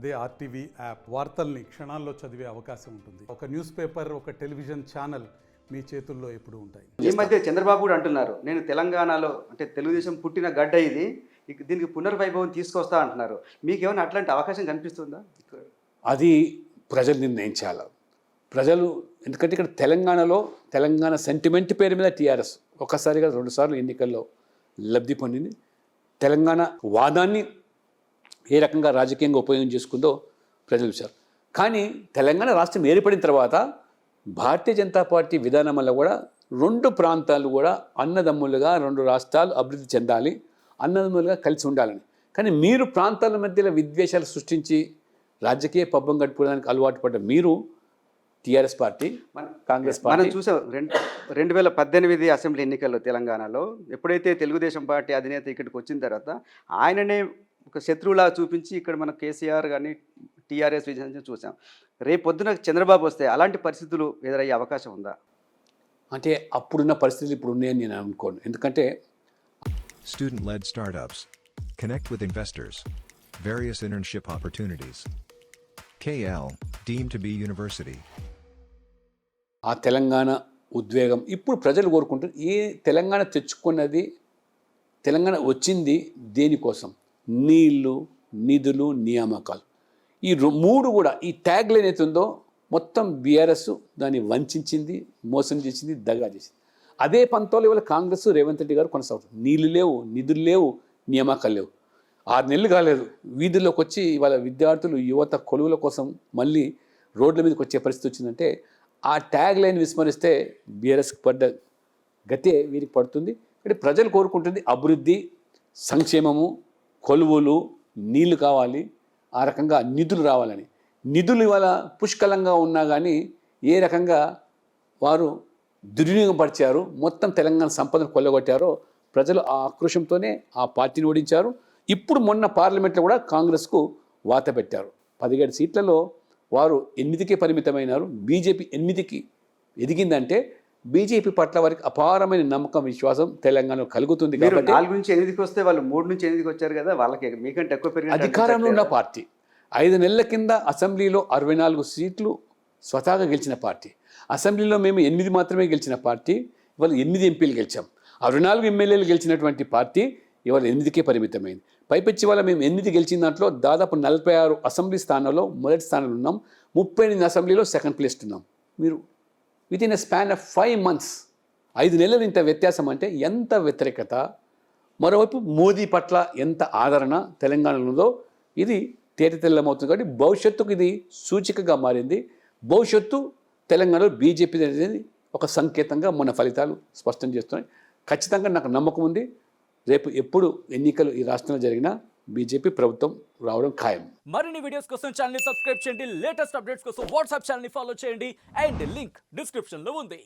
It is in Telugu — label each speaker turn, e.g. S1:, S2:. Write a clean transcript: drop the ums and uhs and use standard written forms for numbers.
S1: అదే ఆర్టీవీ యాప్ వార్తల్ని క్షణాల్లో చదివే అవకాశం ఉంటుంది. ఒక న్యూస్ పేపర్, ఒక టెలివిజన్ ఛానల్ మీ చేతుల్లో ఎప్పుడూ ఉంటాయి.
S2: ఈ మధ్య చంద్రబాబు కూడా అంటున్నారు, నేను తెలంగాణలో అంటే తెలుగుదేశం పుట్టిన గడ్డ ఇది, దీనికి పునర్వైభవం తీసుకొస్తా అంటున్నారు. మీకేమైనా అట్లాంటి అవకాశం కనిపిస్తుందా?
S3: అది ప్రజలు నిర్ణయించాలి. ప్రజలు ఎందుకంటే ఇక్కడ తెలంగాణ సెంటిమెంట్ పేరు మీద టీఆర్ఎస్ ఒక్కసారిగా 2 సార్లు ఎన్నికల్లో లబ్ధి పొందింది. తెలంగాణ వాదాన్ని ఏ రకంగా రాజకీయంగా ఉపయోగం చేసుకుందో ప్రజలు చూశారు. కానీ తెలంగాణ రాష్ట్రం ఏర్పడిన తర్వాత భారతీయ జనతా పార్టీ విధానం వల్ల కూడా 2 ప్రాంతాలు కూడా అన్నదమ్ములుగా 2 రాష్ట్రాలు అభివృద్ధి చెందాలి, అన్నదమ్ములుగా కలిసి ఉండాలని. కానీ మీరు ప్రాంతాల మధ్యలో విద్వేషాలు సృష్టించి రాజకీయ పబ్బం గడుపుకోవడానికి అలవాటు పడ్డ మీరు టీఆర్ఎస్ పార్టీ, కాంగ్రెస్ పార్టీ
S2: మనం చూసాం 2018 అసెంబ్లీ ఎన్నికల్లో తెలంగాణలో ఎప్పుడైతే తెలుగుదేశం పార్టీ అధినేత ఇక్కడికి వచ్చిన తర్వాత ఆయననే ఒక శత్రువులా చూపించి ఇక్కడ మన కేసీఆర్ కానీ టీఆర్ఎస్ విజయం చూసాం. రేపు పొద్దున చంద్రబాబు వస్తే అలాంటి పరిస్థితులు ఎదురయ్యే అవకాశం ఉందా?
S3: అంటే అప్పుడున్న పరిస్థితులు ఇప్పుడు ఉన్నాయని నేను అనుకోను. ఎందుకంటే
S4: Student-led startups. Connect with investors. Various internship opportunities. KL, deemed to be university.
S3: ఆ తెలంగాణ ఉద్వేగం ఇప్పుడు ప్రజలు కోరుకుంటారు. ఏ తెలంగాణ తెచ్చుకున్నది, తెలంగాణ వచ్చింది దేనికోసం? నీళ్లు, నిధులు, నియామకాలు. ఈ 3 కూడా ఈ ట్యాగ్ లైన్ అవుతుందో మొత్తం బీఆర్ఎస్ దాన్ని వంచింది, మోసం చేసింది, దగా చేసింది. అదే పంతంలో ఇవాళ కాంగ్రెస్ రేవంత్ రెడ్డి గారు కొనసాగుతుంది. నీళ్లు లేవు, నిధులు లేవు, నియామకాలు లేవు. 6 నెలలు కాలేదు వీధుల్లోకి వచ్చి ఇవాళ విద్యార్థులు, యువత కొలువుల కోసం మళ్ళీ రోడ్ల మీదకి వచ్చే పరిస్థితి వచ్చిందంటే ఆ ట్యాగ్ లైన్ విస్మరిస్తే బీఆర్ఎస్కి పడ్డ గతే వీరికి పడుతుంది. అంటే ప్రజలు కోరుకుంటుంది అభివృద్ధి, సంక్షేమము, కొలువులు, నీళ్లు కావాలి, ఆ రకంగా నిధులు రావాలని. నిధులు ఇవాళ పుష్కలంగా ఉన్నా కానీ ఏ రకంగా వారు దుర్వినియోగపరిచారు, మొత్తం తెలంగాణ సంపదను కొల్లగొట్టారో ప్రజలు ఆ ఆక్రోషంతోనే ఆ పార్టీని ఓడించారు. ఇప్పుడు మొన్న పార్లమెంట్లో కూడా కాంగ్రెస్కు వాత పెట్టారు. 17 సీట్లలో వారు 8కే పరిమితమైనారు. బీజేపీ 8కి ఎదిగిందంటే బీజేపీ పట్ల వారికి అపారమైన నమ్మకం, విశ్వాసం తెలంగాణలో కలుగుతుంది. కాబట్టి
S2: 4 నుంచి 8కి వస్తే వాళ్ళు 3 నుంచి 8కి వచ్చారు కదా, వాళ్ళకి మీకంటే ఎక్కువ పెరిగిన
S3: అధికారంలో ఉన్న పార్టీ. 5 నెలల కింద అసెంబ్లీలో 64 సీట్లు స్వతహాగా గెలిచిన పార్టీ. అసెంబ్లీలో మేము 8 మాత్రమే గెలిచిన పార్టీ, ఇవాళ 8 ఎంపీలు గెలిచాం. 64 ఎమ్మెల్యేలు గెలిచినటువంటి పార్టీ ఇవాళ 8కే పరిమితమైంది. పైపెచ్చి వల్ల మేము 8 గెలిచిన దాంట్లో దాదాపు 46 అసెంబ్లీ స్థానాల్లో మొదటి స్థానంలో ఉన్నాం. 38 అసెంబ్లీలో సెకండ్ ప్లేస్ ఉన్నాం. మీరు within a span of 5 months 5 నెలలు ఇంత వ్యత్యాసం అంటే ఎంత వ్యతిరేకత, మరోవైపు మోదీ పట్ల ఎంత ఆదరణ తెలంగాణలో ఉందో ఇది తేటతెల్లమవుతుంది. కాబట్టి భవిష్యత్తుకు ఇది సూచికగా మారింది. భవిష్యత్తు తెలంగాణలో బీజేపీ అనేది ఒక సంకేతంగా మన ఫలితాలు స్పష్టం చేస్తున్నాయి. ఖచ్చితంగా నాకు నమ్మకం ఉంది, రేపు ఎప్పుడు ఎన్నికలు ఈ రాష్ట్రంలో జరిగినా బీజేపీ ప్రభుత్వం రావడం ఖాయం.
S5: మరిన్ని వీడియోస్ కోసం ఛానల్ ని సబ్స్క్రైబ్ చేయండి, లేటెస్ట్ అప్డేట్స్ కోసం వాట్సాప్ ఛానల్ ని ఫాలో చేయండి అండ్ లింక్ డిస్క్రిప్షన్ లో ఉంది.